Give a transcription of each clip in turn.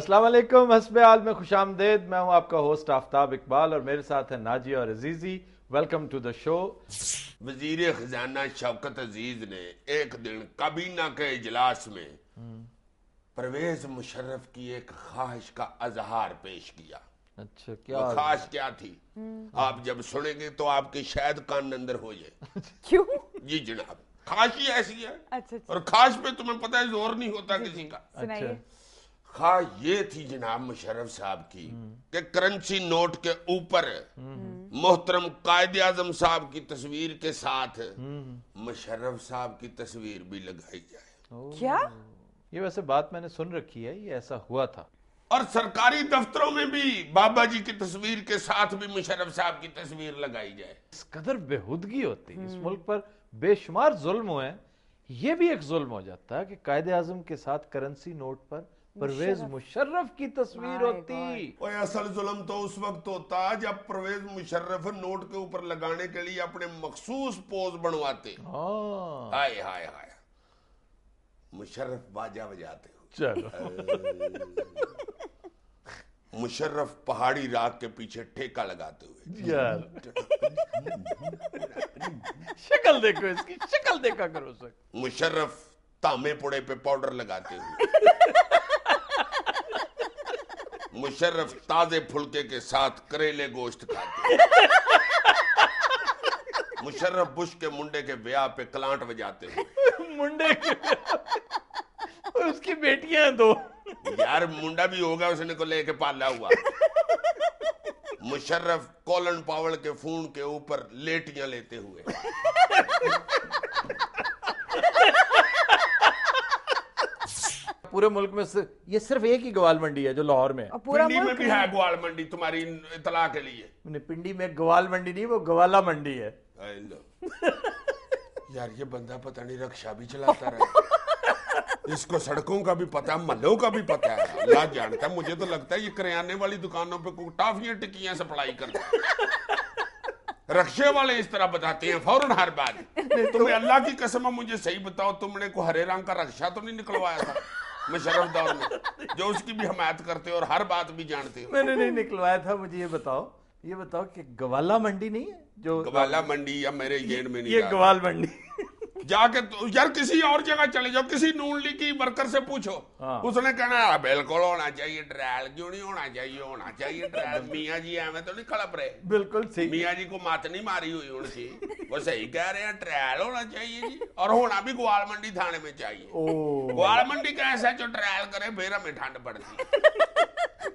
अस्सलाम वालेकुम, हस्बे आल में खुश आमदेद। मैं हूं आपका होस्ट आफ्ताब इकबाल और मेरे साथ है नाजिया और Azizi. Welcome to the show. वजीर खजाना शौकत अजीज ने एक दिन काबीना के इजलास में परवेज मुशर्रफ की एक ख्वाहिश का अजहार पेश किया। अच्छा, वो क्या ख्वाहिश क्या थी आप जब सुनेंगे तो आपके शायद कान अंदर हो जाए। क्यों? जी जनाब, ख्वाहिश ही ऐसी है। अच्छा, और ख्वाहिश पे तुम्हें पता है जोर नहीं होता किसी का। सुनाइए। ख्वाहिश ये थी जनाब मुशर्रफ साहब की कि करेंसी नोट के ऊपर मोहतरम कायदे आजम साहब की तस्वीर के साथ मुशर्रफ साहब की तस्वीर भी लगाई जाए। क्या? ये वैसे बात मैंने सुन रखी है, ये ऐसा हुआ था। और सरकारी दफ्तरों में भी बाबा जी की तस्वीर के साथ भी मुशर्रफ साहब की तस्वीर लगाई जाए। इस कदर बेहुदगी होती है, इस मुल्क पर बेशुमार जुल्म हुए हैं। ये भी एक जुल्म हो जाता है कि कायदे आजम के साथ करेंसी नोट पर परवेज मुशर्रफ की तस्वीर होती। और असल जुल्म तो उस वक्त होता जब परवेज मुशर्रफ नोट के ऊपर लगाने के लिए अपने मखसूस पोज बनवाते। हाँ, हाय हाय हाय, मुशर्रफ बाजा बजाते हो। चलो मुशर्रफ पहाड़ी राग के पीछे ठेका लगाते हुए। यार शक्ल देखो, इसकी शक्ल देखा करो सर। मुशर्रफ तामे पुड़े पे पाउडर लगाते हुए। मुशर्रफ ताजे फुलके के साथ करेले गोश्त खाते। मुशर्रफ बुश के मुंडे के ब्याह पे कलांट बजाते हुए। मुंडे के उसकी बेटियां हैं दो। यार मुंडा भी होगा उसने को लेके पाला हुआ। मुशर्रफ कॉलन पावल के फून के ऊपर लेटियां लेते हुए। पूरे मुल्क में ये सिर्फ एक ही ग्वाल मंडी है जो लाहौर में है। और पूरा पिंडी में मुल्क भी है ग्वाल मंडी, तुम्हारी इतला के लिए। नहीं, पिंडी में ग्वाल मंडी नहीं, वो ग्वाला मंडी है। यार ये बंदा पता नहीं रक्षा भी चलाता रहा। इसको सड़कों का भी पता है, महलों का भी पता है। अल्लाह जानता है, मुझे तो लगता है ये करियाने वाली दुकानों पे टाफियां टिक्कियां सप्लाई करता है। रक्षे वाले इस तरह बताते हैं फौरन हर बात। तुम्हें अल्लाह की कसम, मुझे सही बताओ, तुमने को हरे रंग का रक्षा तो नहीं निकलवाया था मुशर्रफ दौर में, जो उसकी भी हमायत करते हो और हर बात भी जानते हो? मैंने नहीं निकलवाया था। मुझे ये बताओ कि ग्वाला मंडी नहीं है जो ग्वाला मंडी या मेरे येन में नहीं ये जा रहा। ग्वाल मंडी जाके तो यार किसी और जगह चले जाओ, किसी नून लीग की वर्कर से पूछो। हाँ। उसने कहना है बिल्कुल होना चाहिए ट्रायल, क्यों नहीं होना चाहिए, होना चाहिए ट्रायल। मियाँ जी एवं तो नहीं खड़प रहे। बिल्कुल सही। मियाँ जी को मात नहीं मारी हुई उनकी, वो सही कह रहे हैं, ट्रायल होना चाहिए जी। और होना भी ग्वाल मंडी थाने में चाहिए। ग्वाल मंडी का ऐसा जो ट्रायल करे फिर हमें ठंड पड़ती।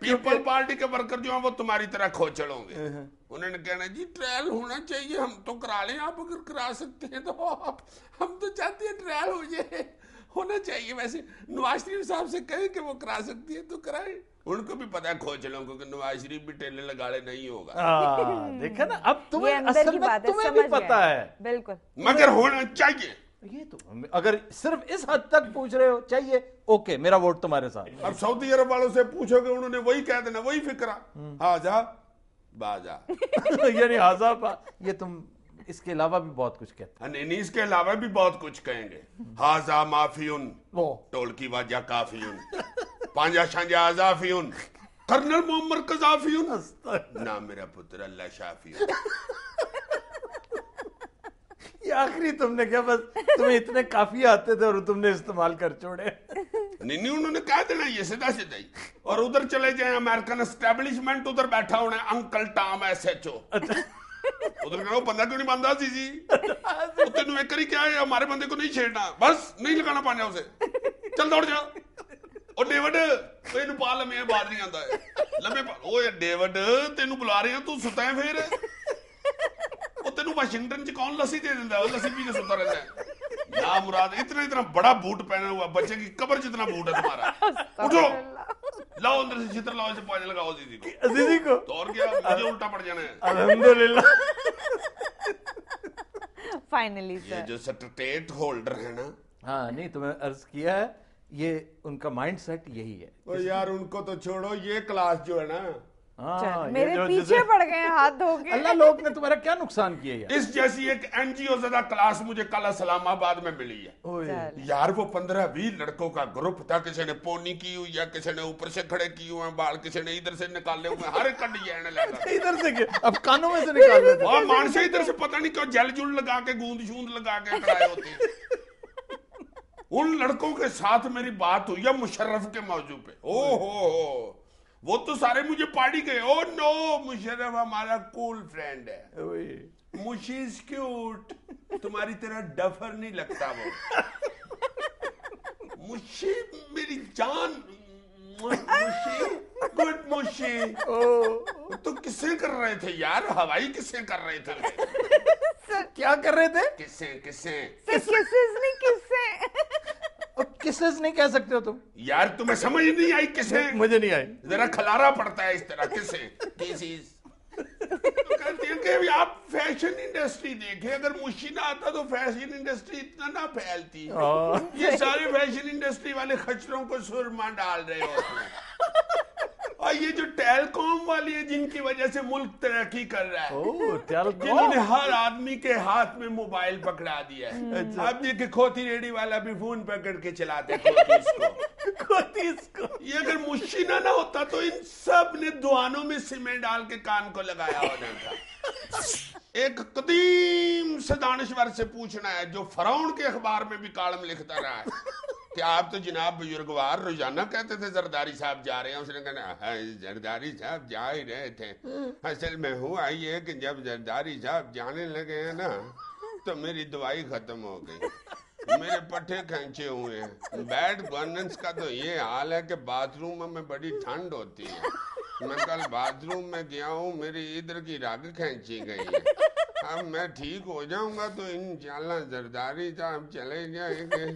पीपल पार्टी के वर्कर जो है वो तुम्हारी तरह खोचड़ होंगे। उन्होंने कहना जी ट्रायल होना चाहिए, हम तो करा लें, आप अगर करा सकते हैं तो आप, हम तो चाहते हैं ट्रायल हो जाए, होना चाहिए। वैसे नवाज शरीफ साहब से कहें कि वो करा सकती है तो कराए। उनको भी पता है खोचड़ों को कि नवाज शरीफ भी टेले लगाड़े नहीं होगा। देखा ना, अब ये तुम्हें अंदर असल की में बात है, तुम्हें भी समझ पता गए। है। बिल्कुल। मगर होना चाहिए। ये तो अगर सिर्फ इस हद तक पूछ रहे हो चाहिए, ओके, मेरा वोट तुम्हारे साथ। अब सऊदी अरब वालों से पूछोगे उन्होंने वही कह देना, वही फिक्रा। हाँ जा बाजा। यानी हाजा, ये तुम इसके अलावा भी बहुत कुछ कहते नहीं, इसके अलावा भी बहुत कुछ कहेंगे। हाजा माफियुन, हो। टोल की वाजा काफियुन, पांजा शांजा आजाफियुन, कर्नल मोहम्मद कजाफियुन, ना मेरा पुत्र अल्लाह शाफियुन। ये आखिरी तुमने क्या, बस तुम्हें इतने काफी आते थे और तुमने इस्तेमाल कर छोड़े। नहीं, उन्होंने कह देना ये सीधा सीधा ही। और उधर चले जाए अमेरिकन एस्टेब्लिशमेंट, उधर बैठा होना अंकल टॉम SHO। उधर कहो बंदा क्यों नहीं बांधा जी, तेन एक क्या है, हमारे बंदे को नहीं छेड़ना, बस नहीं लगाना पाना उसे, चल दौड़ जा। ओ डेविड तेन पा लम्बे, बात नहीं आता है लम्बे पा। ओ डेविड तेन बुला रहे हैं, तू सुता है फिर। तेन वाशिंगटन च कौन लस्सी दे देता है, लस्सी पी के सुता रहता है। या मुराद, इतना इतना बड़ा बूट पहना हुआ, बच्चे की कब्र जितना बूट है तुम्हारा। उठो, लाओ अंदर से चित्र लाओ, इसे पानी लगाओ दीदी को को तो और क्या, मुझे उल्टा पड़ जाना है। अल्हम्दुलिल्लाह। फाइनली ये सर, जो स्टेट होल्डर है ना, हाँ नहीं, तुम्हें अर्ज किया है, ये उनका माइंड सेट यही है। तो यार उनको तो छोड़ो, ये क्लास जो है ना, मेरे पीछे पड़ गए हाथ धो के। अल्लाह लोग ने तुम्हारा क्या नुकसान किया यार? इस जैसी एक एनजीओ ज़दा क्लास मुझे कल इस्लामाबाद में मिली है यार। वो 15-20 लड़कों का ग्रुप था, किसी ने पोनी की हुई है, किसी ने ऊपर से खड़े किए हुए हैं बाल, किसी ने इधर से निकाले हुए हैं, हर एक का डिजाइन लगा। इधर से अब कानों में से निकाल देते। और मान से इधर से पता नहीं क्यों जल जुल लगा के गूंद शूंद लगा के खड़े होते हैं। उन लड़कों के साथ मेरी बात हुई है मुशर्रफ के मौजू पे। ओ हो वो तो सारे मुझे पार्टी गए। ओ नो, मुशर्रफ हमारा कूल फ्रेंड है, मुशी इज क्यूट, तुम्हारी तरह डफर नहीं लगता वो। मुशी मेरी जान, मुशी गुड मुशी। तो किससे कर रहे थे यार? हवाई किससे कर रहे थे? क्या कर रहे थे? किससे किससे किसेस नहीं कह सकते हो तुम यार? तुम्हें समझ नहीं आई किसे? मुझे नहीं आई। जरा खलारा पड़ता है इस तरह किसे केसेस। तो कहते हैं कि आप फैशन इंडस्ट्री देखें, अगर मुशी ना आता तो फैशन इंडस्ट्री इतना ना फैलती। ये सारे फैशन इंडस्ट्री वाले खच्चरों को सुरमा डाल रहे होते हैं। और ये जो टेलकॉम वाली है जिनकी वजह से मुल्क तरक्की कर रहा है, जिन्होंने हर आदमी के हाथ में मोबाइल पकड़ा दिया है। अब ये कि खोती रेडी वाला भी फोन पकड़ के चलाते खोतीस को। ये अगर मुशी ना होता तो इन सब ने दुआनों में सीमेंट डाल के कान को लगाया होना था। एक कदीम से दानिश्वर से पूछना है जो फराउन के अखबार में भी कॉलम लिखता रहा है कि आप तो जनाब बुजुर्गवार रोजाना कहते थे जरदारी साहब जा रहे हैं। उसने कहा जरदारी साहब जा ही रहे थे, असल में हुआ ये कि जब जरदारी साहब जाने लगे हैं ना तो मेरी दवाई खत्म हो गई, मेरे पट्टे खींचे हुए हैं। बैड गवर्नेंस का तो ये हाल है कि बाथरूम में बड़ी ठंड होती है। मैं कल बाथरूम में गया हूँ, मेरी इधर की रग खींची गई है। अब मैं ठीक हो जाऊंगा तो इंशाल्लाह जरदारी साहब चले जाएंगे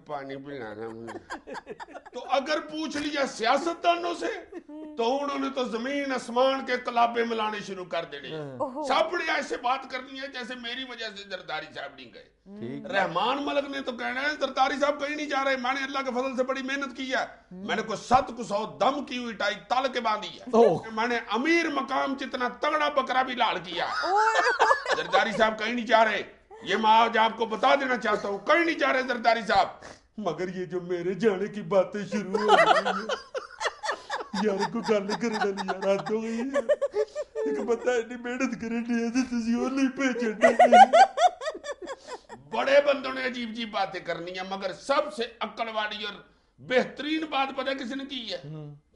पानी पिलाना मुझे। तो अगर पूछ लिया सियासतदानों से तो उन्होंने तो जमीन आसमान के कलाबे मिलाने शुरू कर देने। सब बड़े ऐसे बात करनी है जैसे मेरी वजह से जरदारी साहब नहीं गए। रहमान मलिक ने तो कहना है जरदारी साहब कहीं नहीं जा रहे, मैंने अल्लाह के फजल से बड़ी मेहनत की है, मैंने को 700 दम की हुई टाई तल के बांधी है, मैंने अमीर मकाम जितना तगड़ा बकरा भी लाल किया। जरदारी साहब कहीं नहीं जा रहे, ये मैं आज आपको बता देना चाहता हूँ, कहीं नहीं जा रहे जरदारी साहब। मगर ये जो मेरे जाने की बातें शुरू हो रही है यार को गल करने वाली यार हद हो गई है। एक बंदा इतनी मेहनत करनी है तो तुझे और नहीं पहचानना। बड़े बंदों ने अजीब अजीब बातें करनी है, मगर सबसे अक्ल वाली और बेहतरीन बात पता किसी ने की है?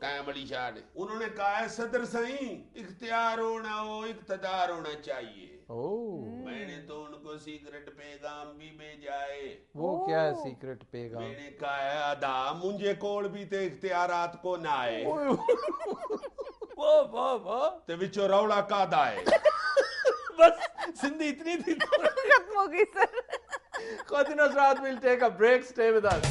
कायम अली शाह ने। उन्होंने कहा है सदर सही इख्तियार होना हो, इख्तियार होना चाहिए। मैंने तो उनको सीक्रेट पैगाम भी भेजा है। वो क्या है सीक्रेट पैगाम? मैंने कहा है अदा मुझे कोल भी ते इख्तियारात को ना है वाह ते विचो रौला का दा है। बस सिंधी इतनी थी खत्म हो गई sir. Continue, Ashraf. We'll take a break. Stay with us.